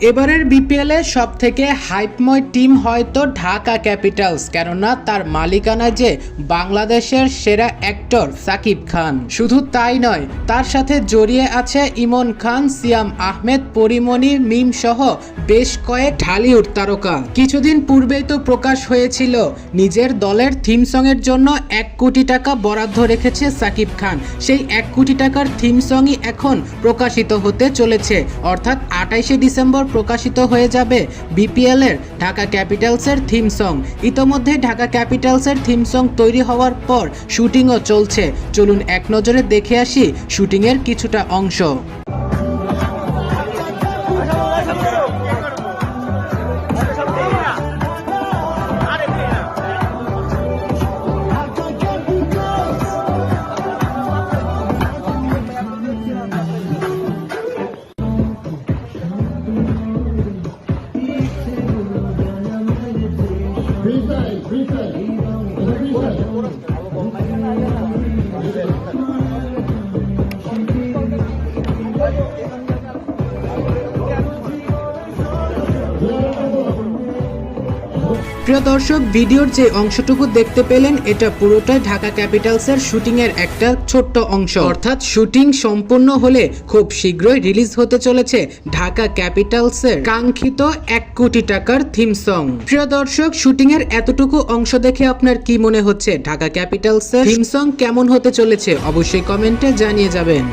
এবারের বিপিএল এর সবথেকে হাইপময় টিম হয়তো ঢাকা ক্যাপিটালস, কেননা তার মালিকানা যে বাংলাদেশের সেরা অ্যাক্টর সাকিব খান। শুধু তাই নয়, তার সাথে জড়িয়ে আছে ইমন খান, সিয়াম আহমেদ, পরিমণি, মিম সহ বেশ কয়েক ঢালিউড তারকা। কিছুদিন পূর্বেই তো প্রকাশ হয়েছিল নিজের দলের থিম সং এর জন্য 1 কোটি টাকা বরাদ্দ রেখেছে সাকিব খান। সেই 1 কোটি টাকার থিম সংই এখন প্রকাশিত হতে চলেছে, অর্থাৎ 28শে ডিসেম্বর প্রকাশিত হয়ে যাবে বিপিএল এর ঢাকা ক্যাপিটালসের থিম সং। ইতোমধ্যে ঢাকা ক্যাপিটালসের থিম সং তৈরি হওয়ার পর শুটিংও চলছে। চলুন এক নজরে দেখে আসি শুটিংয়ের কিছুটা অংশ। প্রিয় দর্শক, ভিডিওর যে অংশটুকু দেখতে পেলেন এটা পুরোটাই ঢাকা ক্যাপিটালসের শুটিংয়ের একটা ছোট্ট অংশ। অর্থাৎ শুটিং সম্পূর্ণ হলে খুব শীঘ্রই রিলিজ হতে চলেছে ঢাকা ক্যাপিটালসের কাঙ্ক্ষিত 1 কোটি টাকার থিম সং। প্রিয় দর্শক, শুটিংয়ের এতটুকু অংশ দেখে আপনার কি মনে হচ্ছে? ঢাকা ক্যাপিটালসের থিম সং কেমন হতে চলেছে? অবশ্যই কমেন্টে জানিয়ে যাবেন।